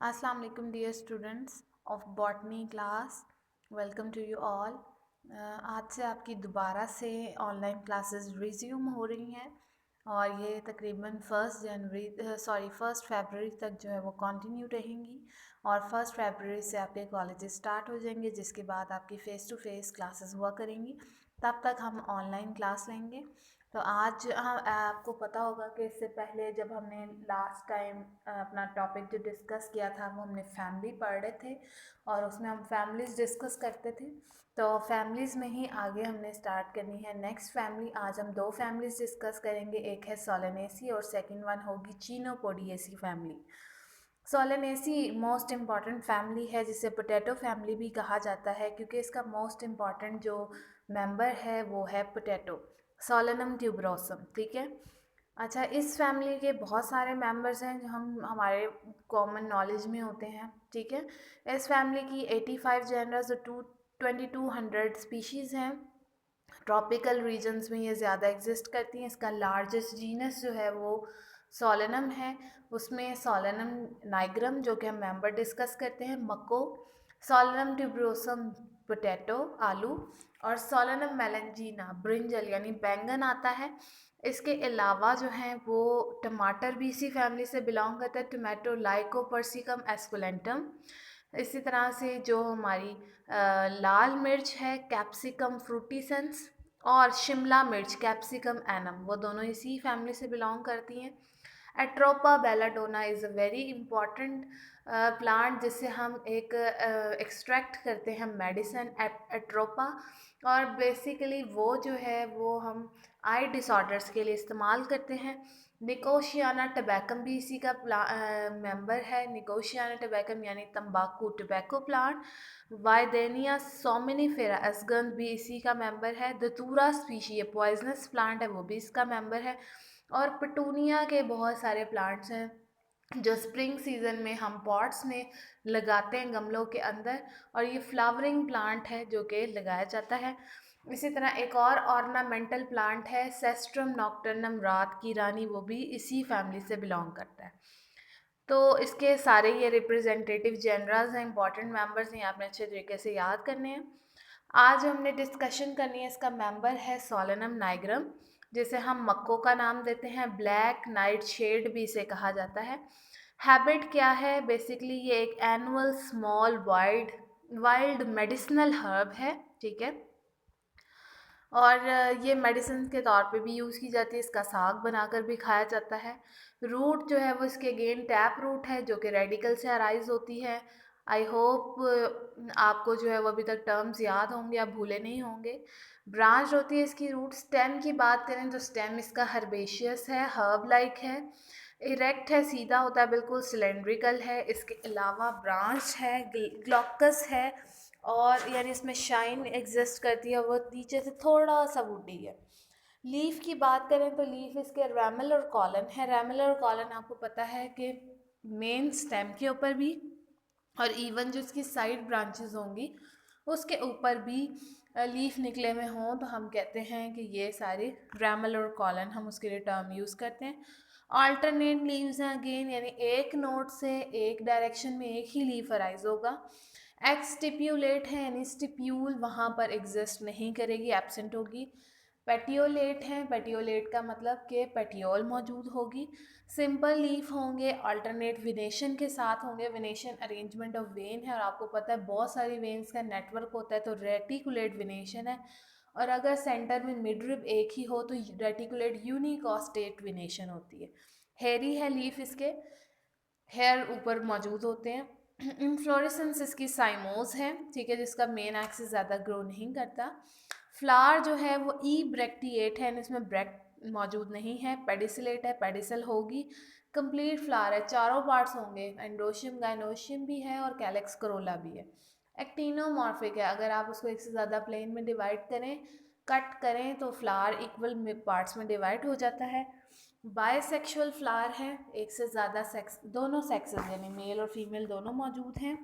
Assalamu alaikum dear students of botany class. Welcome to you all. आज से आपकी दोबारा से ऑनलाइन क्लासेस रिज्यूम हो रही हैं और ये तकरीबन फर्स्ट फरवरी तक जो है वो कंटिन्यू रहेंगी और फर्स्ट फरवरी से आपके कॉलेजेस स्टार्ट हो जाएंगे, जिसके बाद आपकी फ़ेस टू फेस क्लासेस हुआ करेंगी। तब तक हम ऑनलाइन क्लास लेंगे। तो आज आपको पता होगा कि इससे पहले जब हमने लास्ट टाइम अपना टॉपिक जो डिस्कस किया था वो हमने फैमिली पढ़ रहे थे और उसमें हम फैमिलीज़ डिस्कस करते थे। तो फैमिलीज़ में ही आगे हमने स्टार्ट करनी है नेक्स्ट फैमिली। आज हम दो फैमिलीज़ डिस्कस करेंगे, एक है सोलेनेसी और सेकंड वन होगी chenopodiaceae family. Solanaceae most important family है, जिसे पोटैटो फैमिली भी कहा जाता है, क्योंकि इसका मोस्ट इम्पॉर्टेंट जो मेंबर है वो है पोटैटो, सोलेनम ट्यूबरोसम। ठीक है। अच्छा, इस फैमिली के बहुत सारे मेंबर्स हैं जो हम हमारे कॉमन नॉलेज में होते हैं। ठीक है। इस फैमिली की 85 जेनरस और 2200 स्पीशीज़ हैं। ट्रॉपिकल रीजन्स में ये ज़्यादा एग्जिस्ट करती हैं। इसका लार्जेस्ट जीनस जो है वो सोलेनम है। उसमें सोलेनम नाइग्रम जो कि हम मेंबर डिस्कस करते हैं, मको, सोलेनम ट्यूबरोसम पोटैटो आलू, और सोलेनम मेलेंजीना ब्रिंजल यानी बैंगन आता है। इसके अलावा जो है वो टमाटर भी इसी फैमिली से बिलोंग करता है, टोमेटो लाइकोपर्सिकम एस्कुलेंटम। इसी तरह से जो हमारी लाल मिर्च है कैप्सिकम फ्रूटिसेंस, और शिमला मिर्च कैप्सिकम एनम, वो दोनों इसी फैमिली से बिलोंग करती हैं। Atropa belladonna is a very important plant, जिससे हम एक एक्सट्रैक्ट करते हैं मेडिसिन एट्रोपा, और बेसिकली वो जो है वो हम आई डिसऑर्डर्स के लिए इस्तेमाल करते हैं। निकोशियाना टबैकम भी इसी का मेंबर है। निकोशियाना टबैकम यानी तंबाकू टबैको प्लांट। वाइदेनिया सोमिनिफेरा असगंध भी इसी का मेंबर है। दतूरा स्पीशी, ये पॉइजनस प्लांट है, वो भी इसका मेंबर है। और पटूनिया के बहुत सारे प्लांट्स हैं जो स्प्रिंग सीजन में हम पॉट्स में लगाते हैं गमलों के अंदर, और ये फ्लावरिंग प्लांट है जो कि लगाया जाता है। इसी तरह एक और ऑर्नामेंटल प्लांट है सेस्ट्रम नॉक्टर्नम, रात की रानी, वो भी इसी फैमिली से बिलोंग करता है। तो इसके सारे ये रिप्रेजेंटेटिव जेनरास हैं, इंपॉर्टेंट मेंबर्स हैं, आपने अच्छे तरीके से याद करने हैं। आज हमने डिस्कशन करनी है, इसका मेंबर है सोलेनम नाइग्रम, जिसे हम मक्को का नाम देते हैं, ब्लैक नाइट शेड भी इसे कहा जाता है। हैबिट क्या है? बेसिकली ये एक annual small wild wild medicinal herb है। ठीक है। और ये मेडिसिन के तौर पे भी यूज़ की जाती है, इसका साग बनाकर भी खाया जाता है। रूट जो है वो इसके अगेन टैप रूट है जो कि रेडिकल से अराइज होती है। आई होप आपको जो है वो अभी तक टर्म्स याद होंगे, आप भूले नहीं होंगे। ब्रांच होती है इसकी रूट। स्टेम की बात करें तो स्टेम इसका हर्बेशियस है, हर्ब लाइक है, इरेक्ट है, सीधा होता है, बिल्कुल सिलेंड्रिकल है। इसके अलावा ब्रांच है, ग्लॉकस है, और यानी इसमें शाइन एग्जिस्ट करती है, वो नीचे से थोड़ा सा वुडी है। लीफ की बात करें तो लीफ इसके रैमल और कॉलन है। रैमल और कॉलन आपको पता है कि मेन स्टेम के ऊपर भी, और इवन जो इसकी साइड ब्रांचेस होंगी उसके ऊपर भी लीफ निकले हुए हों, तो हम कहते हैं कि ये सारे रैमल और कॉलन, हम उसके लिए टर्म यूज़ करते हैं। अल्टरनेट लीव्स हैं अगेन, यानी एक नोड से एक डायरेक्शन में एक ही लीफ अराइज होगा। एक्सटिप्यूलेट है यानी स्टिप्यूल वहाँ पर एग्जिस्ट नहीं करेगी, एब्सेंट होगी। पेटियोलेट हैं, पेटियोलेट का मतलब कि पेटियोल मौजूद होगी। सिंपल लीफ होंगे, अल्टरनेट विनेशन के साथ होंगे। विनेशन अरेंजमेंट ऑफ वेन है, और आपको पता है बहुत सारी वेन्स का नेटवर्क होता है, तो रेटिकुलेट विनेशन है। और अगर सेंटर में मिडरिब एक ही हो तो रेटिकुलेट यूनिकॉस्टेट विनेशन होती है। हेयरी है लीफ, इसके हेयर ऊपर मौजूद होते हैं। इन्फ्लोरेसेंस इसकी साइमोज है, ठीक है, जिसका मेन एक्सिस ज़्यादा ग्रो नहीं करता। फ्लावर जो है वो ई ब्रेक्टिएट है, इसमें ब्रेक्ट मौजूद नहीं है। पेडिसिलेट है, पेडिसल होगी। कंप्लीट फ्लावर है, चारों पार्ट्स होंगे, एंडोशियम गाइनोशियम भी है और कैलेक्स करोला भी है। एक्टिनोमॉर्फिक है, अगर आप उसको एक से ज़्यादा प्लेन में डिवाइड करें, कट करें, तो फ्लावर इक्वल पार्ट्स में डिवाइड हो जाता है। बायसेक्सुअल फ्लावर है, एक से ज़्यादा सेक्स, दोनों सेक्सेस यानी मेल और फीमेल दोनों मौजूद हैं।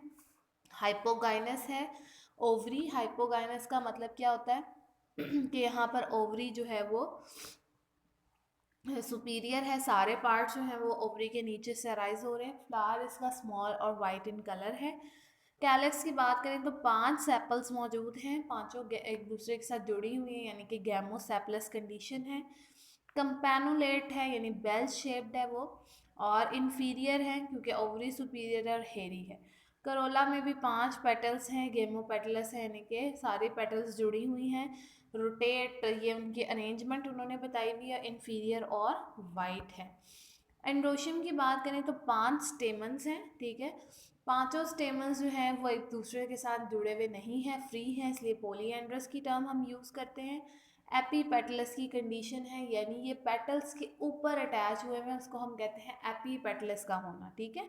हाइपोगाइनस है, ओवरी। हाइपोगाइनस का मतलब क्या होता है कि यहाँ पर ओवरी जो है वो सुपीरियर है, सारे पार्ट्स जो हैं वो ओवरी के नीचे से अराइज हो रहे हैं। फ्लावर इसका स्मॉल और वाइट इन कलर है। कैलेक्स की बात करें तो 5 सेपल्स मौजूद हैं, पांचों एक दूसरे के साथ जुड़ी हुई हैं, यानी कि गैमोसेपलस कंडीशन है। कंपैनुलेट है यानी बेल शेप्ड है वो, और इन्फीरियर है क्योंकि ओवरी सुपीरियर और हेरी है। करोला में भी 5 पेटल्स हैं, गेमोपेटलस है यानी कि सारी पेटल्स जुड़ी हुई हैं। रोटेट ये उनकी अरेंजमेंट उन्होंने बताई हुई है, इन्फीरियर और वाइट है। एंड्रोशियम की बात करें तो 5 स्टेमन्स हैं, ठीक है। पांचों स्टेमन्स जो हैं वो एक दूसरे के साथ जुड़े हुए नहीं हैं, फ्री हैं, इसलिए पॉलीएंड्रस की टर्म हम यूज़ करते हैं। एपीपेटलस की कंडीशन है, यानी ये पेटल्स के ऊपर अटैच हुए हैं, उसको हम कहते हैं एपीपेटलस का होना, ठीक है।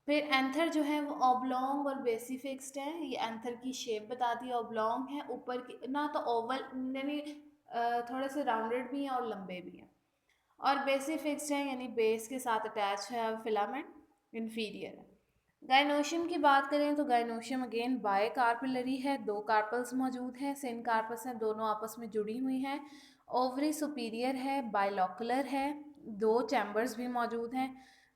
फिर एंथर जो है वो ऑब्लोंग और बेसी फिक्स्ड है। ये एंथर की शेप बताती है, ऑब्लोंग है, ऊपर की ना तो ओवल यानी थोड़े से राउंडेड भी हैं और लंबे भी हैं, और बेसी फिक्स्ड है यानी बेस के साथ अटैच है। फिलामेंट इन्फीरियर है। गाइनोशियम की बात करें तो गाइनोशियम अगेन बाय कार्पिलरी है, 2 कार्पल्स मौजूद हैं, सिन कार्पस हैं, दोनों आपस में जुड़ी हुई हैं। ओवरी सुपीरियर है, बायलॉकुलर है, 2 चैम्बर्स भी मौजूद हैं।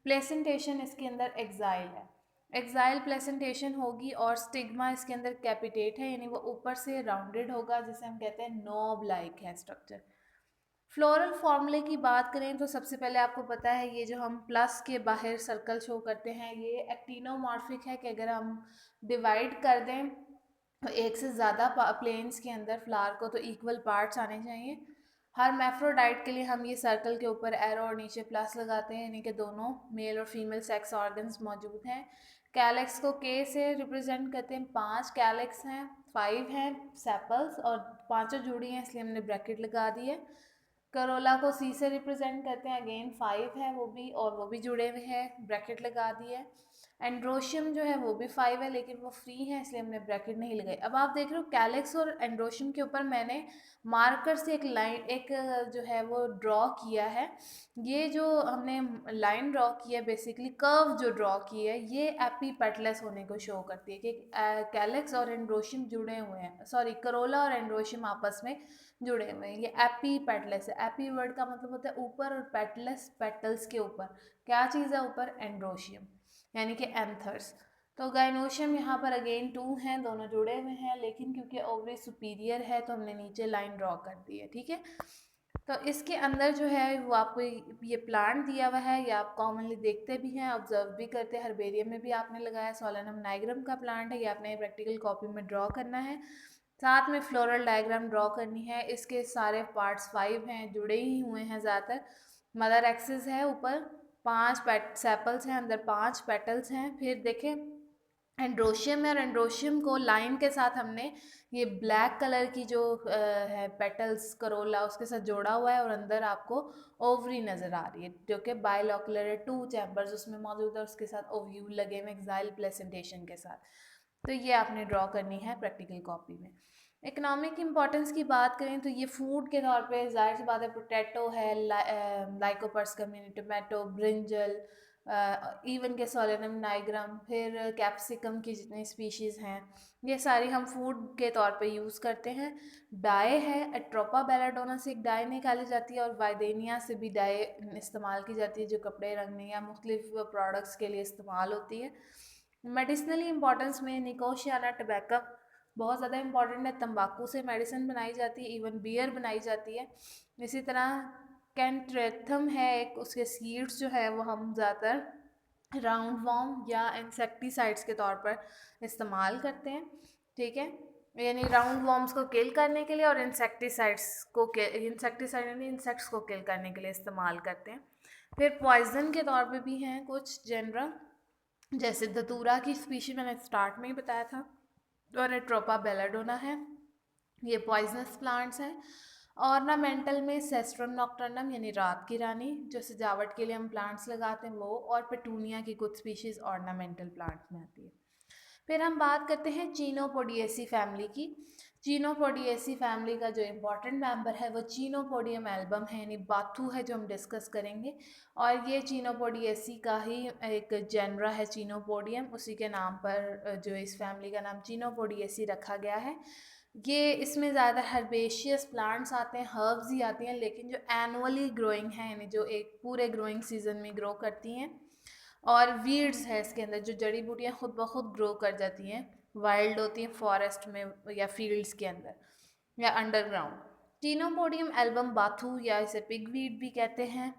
प्लेसेंटेशन इसके अंदर एक्साइल है, एक्साइल प्लेसेंटेशन होगी, और स्टिग्मा इसके अंदर कैपिटेट है यानी वो ऊपर से राउंडेड होगा, जिसे हम कहते हैं नॉब लाइक है स्ट्रक्चर। फ्लोरल फॉर्मूले की बात करें तो सबसे पहले आपको पता है ये जो हम प्लस के बाहर सर्कल शो करते हैं ये एक्टिनोमॉर्फिक है, कि अगर हम डिवाइड कर दें तो एक से ज़्यादा प्लेन्स के अंदर फ्लावर को तो इक्वल पार्ट्स आने चाहिए। हर मैफ्रोडाइट के लिए हम ये सर्कल के ऊपर एरो और नीचे प्लस लगाते हैं, यानी कि दोनों मेल और फीमेल सेक्स ऑर्गन्स मौजूद हैं। कैलेक्स को के से रिप्रेजेंट करते हैं, 5 कैलेक्स हैं, 5 हैं सेपल्स, और पांचों जुड़ी हैं इसलिए हमने ब्रैकेट लगा दी है। करोला को सी से रिप्रेजेंट करते हैं, अगेन 5 है वो भी, और वो भी जुड़े हुए हैं, ब्रैकेट लगा दी है। एंड्रोशियम जो है वो भी 5 है लेकिन वो फ्री है इसलिए हमने ब्रैकेट नहीं लगाई। अब आप देख रहे हो कैलेक्स और एंड्रोशियम के ऊपर मैंने मार्कर से एक लाइन एक जो है वो ड्रॉ किया है। ये जो हमने लाइन ड्रॉ की है, बेसिकली कर्व जो ड्रॉ की है, ये एपीपेटलस होने को शो करती है कि कैलेक्स और एंड्रोशियम जुड़े हुए हैं, सॉरी करोला और एंड्रोशियम आपस में जुड़े हुए हैं। ये एपी पेटलस है, एपी वर्ड का मतलब होता है ऊपर, और पेटलस पेटल्स के ऊपर। क्या चीज़ है ऊपर? एंड्रोशियम यानी कि एंथर्स। तो गाइनोशियम यहाँ पर अगेन 2 हैं, दोनों जुड़े हुए हैं, लेकिन क्योंकि ओवरी सुपीरियर है तो हमने नीचे लाइन ड्रॉ कर दी है, ठीक है। तो इसके अंदर जो है वो आपको ये प्लांट दिया हुआ है, या आप कॉमनली देखते भी हैं, ऑब्जर्व भी करते हैं, हर्बेरियम में भी आपने लगाया, सोलेनम नाइग्रम का प्लांट है, ये आपने प्रैक्टिकल कॉपी में ड्रॉ करना है। साथ में फ्लोरल डायग्राम ड्रॉ करनी है। इसके सारे पार्ट्स 5 हैं, जुड़े ही हुए हैं ज़्यादातर। मदर एक्सिस है, ऊपर 5 सेपल्स हैं, अंदर 5 पेटल्स हैं। फिर देखें एंड्रोशियम है, और एंड्रोशियम को लाइन के साथ हमने ये ब्लैक कलर की जो है पेटल्स करोला उसके साथ जोड़ा हुआ है, और अंदर आपको ओवरी नज़र आ रही है जो कि बायलॉकुलर है, 2 चैम्बर्स उसमें मौजूद है, उसके साथ ओव्यूल लगे हुए एक्साइल प्लेसेंटेशन के साथ। तो ये आपने ड्रॉ करनी है प्रैक्टिकल कॉपी में। इकोनॉमिक इम्पोर्टेंस की बात करें तो ये फूड के तौर पे जाहिर सी बात है, पोटैटो है, लाइकोपर्सिकम यानी टोमेटो, ब्रिंजल, इवन के सोलेनम नाइग्रम, फिर कैप्सिकम की जितनी स्पीशीज़ हैं ये सारी हम फूड के तौर पे यूज़ करते हैं। डाई है, एट्रोपा बेलाडोना से एक डाई निकाली जाती है, और वाइडेनिया से भी डाई इस्तेमाल की जाती है जो कपड़े रंगने या मुख्तलिफ प्रोडक्ट्स के लिए इस्तेमाल होती है। मेडिसिनली इंपॉर्टेंस में निकोशियाना टबैका बहुत ज़्यादा इंपॉर्टेंट है, तंबाकू से मेडिसिन बनाई जाती है, इवन बियर बनाई जाती है। इसी तरह कैंट्रेथम है एक, उसके सीड्स जो है वो हम ज़्यादातर राउंड वॉर्म या इंसेक्टिसाइड्स के तौर पर इस्तेमाल करते हैं, ठीक है। यानी राउंड वॉर्म्स को किल करने के लिए, और इंसेक्टिसाइड यानी इंसेक्ट्स को किल करने के लिए इस्तेमाल करते हैं। फिर पॉइजन के तौर पे भी हैं कुछ जनरल, जैसे धतूरा की स्पीशी मैंने स्टार्ट में ही बताया था, और एट्रोपा बेलाडोना है, ये पॉइजनस प्लांट्स हैं। ऑर्नामेंटल में सेस्ट्रम नॉक्टर्नम यानी रात की रानी जो सजावट के लिए हम प्लांट्स लगाते हैं वो, और पेटूनिया की कुछ स्पीशीज़ ऑर्नामेंटल प्लांट्स में आती है। फिर हम बात करते हैं चीनोपोडिएसी फैमिली की। चीनोपोडिएसी फैमिली का जो इम्पोर्टेंट मेंबर है वो चीनोपोडियम एल्बम है, यानी बाथू है जो हम डिस्कस करेंगे, और ये चीनोपोडिएसी का ही एक जेनरा है चीनोपोडियम, उसी के नाम पर जो इस फैमिली का नाम चीनोपोडिएसी रखा गया है। ये इसमें ज़्यादा हर्बेशियस प्लांट्स आते हैं, हर्ब्स ही आती हैं, लेकिन जो एनुअली ग्रोइंग है यानी जो एक पूरे ग्रोइंग सीजन में ग्रो करती हैं। और वीड्स है इसके अंदर, जो जड़ी बूटियाँ खुद ब खुद ग्रो कर जाती हैं, वाइल्ड होती हैं फॉरेस्ट में या फील्ड्स के अंदर या अंडरग्राउंड। टीनोपोडियम एल्बम बाथू या इसे पिगवीड भी कहते हैं,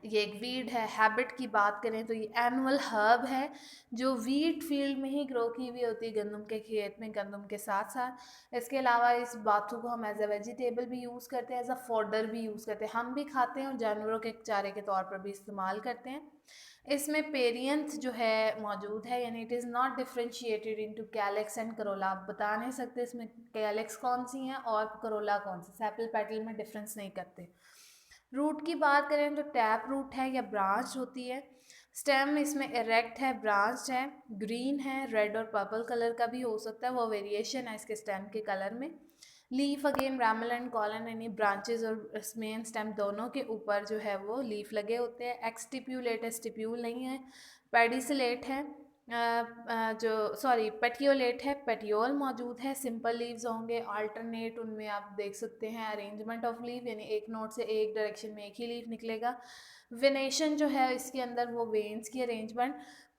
ये एक वीड है। हैबिट की बात करें तो ये एनुअल हर्ब है जो वीट फील्ड में ही ग्रो की हुई होती है, गंदम के खेत में, गंदम के साथ साथ। इसके अलावा इस बाथू को हम एज अ वेजिटेबल भी यूज़ करते हैं, एज अ फॉडर भी यूज़ करते हैं, हम भी खाते हैं और जानवरों के चारे के तौर पर भी इस्तेमाल करते हैं। इसमें पेरियंथ जो है मौजूद है, यानी it is not differentiated into calyx and Corolla. आप बता नहीं सकते इसमें कैलेक्स कौन सी हैं और करोला कौन सी, सेपल पेटल में डिफरेंस नहीं करते। रूट की बात करें तो टैप रूट है या ब्रांच होती है। स्टेम इसमें इरेक्ट है, ब्रांच है, ग्रीन है, रेड और पर्पल कलर का भी हो सकता है, वो वेरिएशन है इसके स्टेम के कलर में। लीफ अगेन रैमल एंड कॉलन, यानी ब्रांचेस और मेन स्टेम दोनों के ऊपर जो है वो लीफ लगे होते हैं। एक्सटिप्यूलेट है, स्टिप्यूल नहीं है। पेडिसलेट है, जो सॉरी पेटियोलेट है, पेटियोल मौजूद है। सिंपल लीव्स होंगे, अल्टरनेट उनमें आप देख सकते हैं अरेंजमेंट ऑफ लीव, यानी एक नोड से एक डायरेक्शन में एक ही लीफ निकलेगा। वेनेशन जो है इसके अंदर वो वेन्स की अरेंजमेंट,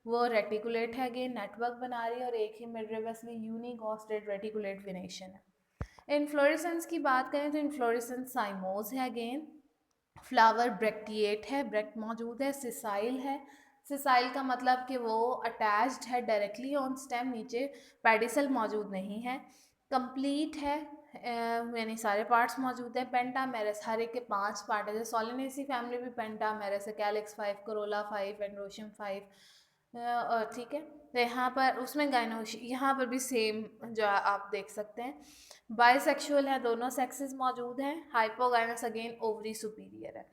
वो रेटिकुलेट है, अगेन नेटवर्क बना रही है और एक ही मिडरिबस में यूनिगॉस्टेड रेटिकुलेट वेनेशन है। इन्फ्लोरेसेंस की बात करें तो इन्फ्लोरेसेंस साइमोज है, अगेन फ्लावर ब्रेक्टिएट है, ब्रेक्ट मौजूद है। सिसाइल है, सिसाइल का मतलब कि वो अटैच्ड है डायरेक्टली ऑन स्टेम, नीचे पेडिसल मौजूद नहीं है। कंप्लीट है, यानी सारे पार्ट्स मौजूद हैं। पेंटामेरस, हर एक के 5 पार्ट है, जैसे सोलिनेसी फैमिली भी पेंटामेरस है, कैलिक्स 5, करोला 5, एंड्रोशियम 5, ठीक है। तो यहाँ पर उसमें गाइनोश, यहाँ पर भी सेम जो आप देख सकते हैं। बाइसेक्सुअल है, दोनों सेक्सेस मौजूद हैं। हाइपोगाइनस अगेन ओवरी सुपीरियर है।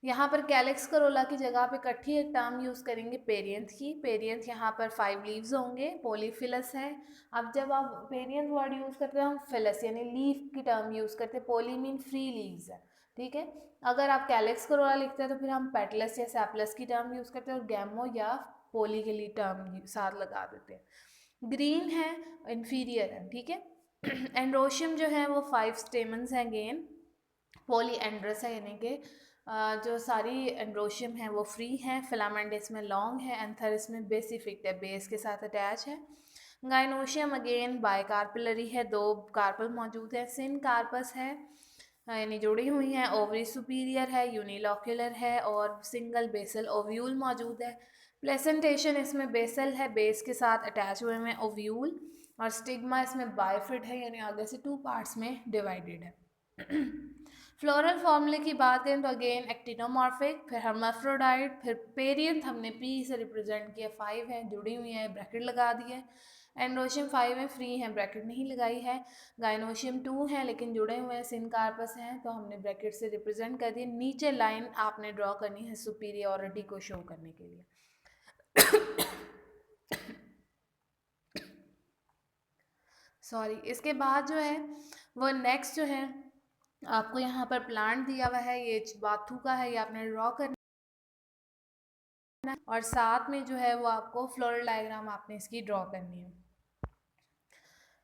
यहाँ पर कैलिक्स करोला की जगह पे इकट्ठी एक टर्म यूज़ करेंगे पेरियंथ की। पेरियंथ यहाँ पर 5 लीव्स होंगे, पोलीफिलस है। अब जब आप पेरियंथ वर्ड यूज़ करते हैं हम फिलस यानी लीफ की टर्म यूज़ करते हैं, पोली मीन फ्री लीव्स है, ठीक है। अगर आप कैलिक्स करोला लिखते हैं तो फिर हम पेटलस या सैपलस की टर्म यूज़ करते हैं और गैमो या पोली के लिए टर्म साथ लगा देते हैं। ग्रीन है, इन्फीरियर है, ठीक है। एंड्रोशियम जो है वो 5 स्टेमन्स हैं, अगेन पॉली एंड्रस है, यानी कि जो सारी एंड्रोशियम है वो फ्री है। फिलामेंट इसमें लॉन्ग है, एंथर इसमें बेसिफिक है, बेस के साथ अटैच है। गाइनोशियम अगेन बाइकार्पिलरी है, 2 कार्पल मौजूद है। सिन कार्पस है, यानी जुड़ी हुई हैं। ओवरी सुपीरियर है, यूनिलॉक्यूलर है और सिंगल बेसल ओव्यूल मौजूद है। प्लेसेंटेशन इसमें बेसल है, बेस के साथ अटैच हुए में ओव्यूल, और स्टिग्मा इसमें बाइफिड है, यानी आगे से 2 पार्ट्स में डिवाइडेड है। फ्लोरल फॉर्मूले की बात करें तो अगेन एक्टिनोमॉर्फिक, फिर हर्माफ्रोडाइट, फिर पेरियंथ हमने पी से रिप्रेजेंट किया, 5 है, जुड़ी हुई है, ब्रैकेट लगा दी है। एंडोशियम 5 है, फ्री है, ब्रैकेट नहीं लगाई है। गाइनोशियम 2 है लेकिन जुड़े हुए हैं, सिन कार्पस हैं तो हमने ब्रैकेट से रिप्रेजेंट कर दिए। नीचे लाइन आपने ड्रॉ करनी है सुपीरियोरिटी को शो करने के लिए। सॉरी, इसके बाद जो है वो नेक्स्ट जो है आपको यहाँ पर प्लांट दिया हुआ है, ये बाथू का है, ये आपने ड्रॉ करना है और साथ में जो है वो आपको फ्लोरल डायग्राम आपने इसकी ड्रॉ करनी है।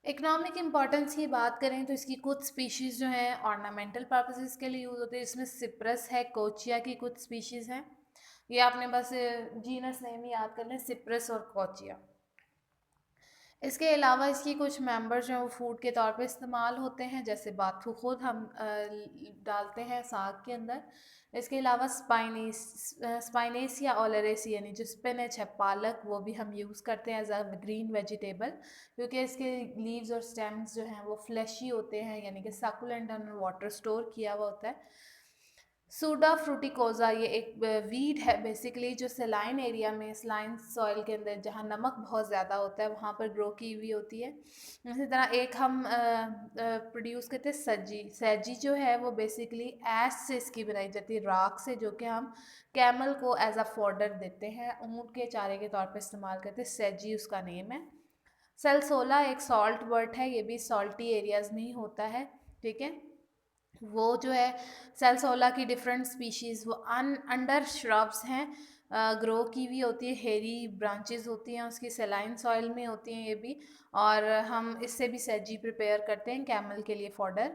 इकोनॉमिक इंपॉर्टेंस की बात करें तो इसकी कुछ स्पीशीज़ जो हैं ऑर्नामेंटल पर्पसेस के लिए यूज़ होती है। इसमें सिप्रस है, कोचिया की कुछ स्पीशीज़ हैं, ये आपने बस जीनस नेम ही याद कर लें, सिप्रस और कोचिया। इसके अलावा इसकी कुछ मेंबर्स जो हैं वो फूड के तौर पे इस्तेमाल होते हैं, जैसे बाथू खुद हम डालते हैं साग के अंदर। इसके अलावा स्पाइनेस या ओलरेसी यानी जो स्पिनच है, पालक, वो भी हम यूज़ करते हैं एज अ ग्रीन वेजिटेबल, क्योंकि इसके लीव्स और स्टेम्स जो हैं वो फ्लैशी होते हैं, यानी कि सकुलेंट और वाटर स्टोर किया हुआ होता है। सूडा फ्रूटिकोजा, ये एक वीड है बेसिकली, जो सेलाइन एरिया में, सलाइन सॉइल के अंदर जहाँ नमक बहुत ज़्यादा होता है वहाँ पर ग्रो की हुई होती है। इसी तरह एक हम प्रोड्यूस करते हैं सज्जी। सैजी जो है वो बेसिकली ऐश से इसकी बनाई जाती है, राख से, जो कि हम कैमल को एज अ फॉडर देते हैं, ऊँट के चारे के तौर पर इस्तेमाल करते हैं, सैजी उसका नेम है। सेलसोला एक सॉल्ट वर्ड है, ये भी सॉल्टी एरियाज़ में ही होता है, ठीक है। वो जो है सेलसोला की डिफरेंट स्पीशीज़ वो अंडर श्रब्स हैं, ग्रो की हुई होती है, हेरी ब्रांचेस होती हैं उसकी, सेलाइन सॉइल में होती हैं ये भी। और हम इससे भी सैजी प्रिपेयर करते हैं कैमल के लिए फॉडर।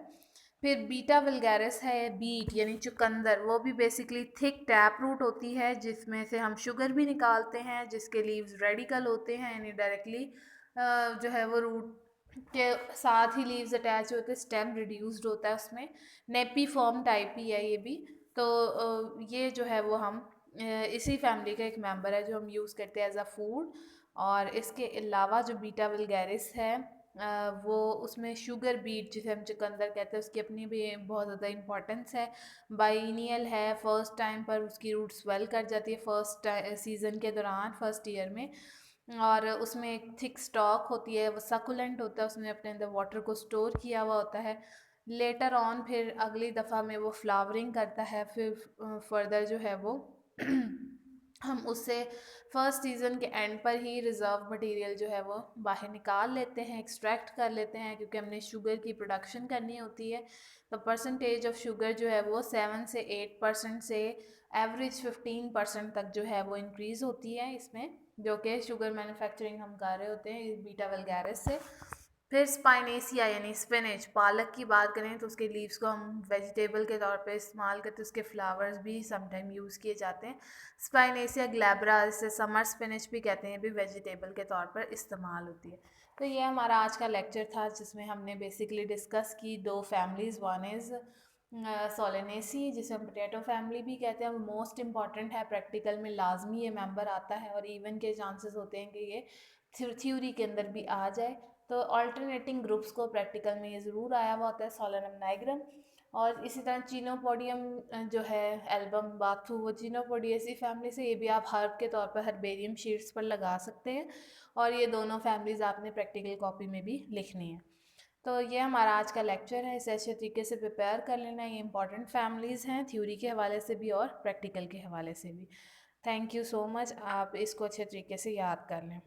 फिर बीटा वल्गैरिस है बीट यानी चुकंदर, वो भी बेसिकली थिक टैप रूट होती है जिसमें से हम शुगर भी निकालते हैं, जिसके लीव्स रेडिकल होते हैं यानी डायरेक्टली जो है वो रूट के साथ ही लीव्स अटैच होते हैं, स्टेम रिड्यूस्ड होता है उसमें, नेपी फॉर्म टाइप ही है ये भी। तो ये जो है वो हम इसी फैमिली का एक मेंबर है जो हम यूज़ करते हैं एज अ फूड। और इसके अलावा जो बीटा वल्गैरिस है वो उसमें शुगर बीट जिसे हम चुकंदर कहते हैं उसकी अपनी भी बहुत ज़्यादा इंपॉर्टेंस है। बाइनियल है, फर्स्ट टाइम पर उसकी रूट स्वेल कर जाती है फर्स्ट सीज़न के दौरान, फर्स्ट ईयर में। और उसमें एक थिक स्टॉक होती है, वो सकुलेंट होता है, उसने अपने अंदर वाटर को स्टोर किया हुआ होता है। लेटर ऑन फिर अगली दफ़ा में वो फ्लावरिंग करता है, फिर फर्दर जो है वो हम उससे फर्स्ट सीज़न के एंड पर ही रिज़र्व मटेरियल जो है वो बाहर निकाल लेते हैं, एक्सट्रैक्ट कर लेते हैं, क्योंकि हमने शुगर की प्रोडक्शन करनी होती है। तो परसेंटेज ऑफ शुगर जो है वो 7 से 8% से एवरेज 15% तक जो है वो इंक्रीज़ होती है इसमें, जो कि शुगर मैन्युफैक्चरिंग हम कर रहे होते हैं बीटा वल्गैरिस से। फिर स्पाइनेसिया यानी स्पिनच, पालक की बात करें तो उसके लीव्स को हम वेजिटेबल के तौर पे इस्तेमाल करते हैं, उसके फ्लावर्स भी समटाइम यूज़ किए जाते हैं। स्पाइनेसिया ग्लैब्रा, जिसे समर स्पिनच भी कहते हैं, भी वेजिटेबल के तौर पर इस्तेमाल होती है। तो ये हमारा आज का लेक्चर था जिसमें हमने बेसिकली डिस्कस की दो फैमिलीज़, वन इज़ सोलेनेसी जिसे हम पोटैटो फैमिली भी कहते हैं, मोस्ट इंपॉर्टेंट है, प्रैक्टिकल में लाजमी ये मेंबर आता है और इवन के चांसेस होते हैं कि ये थ्योरी के अंदर भी आ जाए। तो अल्टरनेटिंग ग्रुप्स को प्रैक्टिकल में ये ज़रूर आया हुआ होता है, सोलेनम नाइग्रम। और इसी तरह चीनोपोडियम जो है एल्बम बाथू, वो चीनोपोडियसी फैमिली से, ये भी आप हर्ब के तौर पर हर्बेरियम शीट्स पर लगा सकते हैं। और ये दोनों फैमिलीज़ आपने प्रैक्टिकल कॉपी में भी लिखनी है। तो ये हमारा आज का लेक्चर है, इसे अच्छे तरीके से प्रिपेयर कर लेना। ये इंपॉर्टेंट फैमिलीज़ हैं थ्योरी के हवाले से भी और प्रैक्टिकल के हवाले से भी। थैंक यू सो मच, आप इसको अच्छे तरीके से याद कर लें।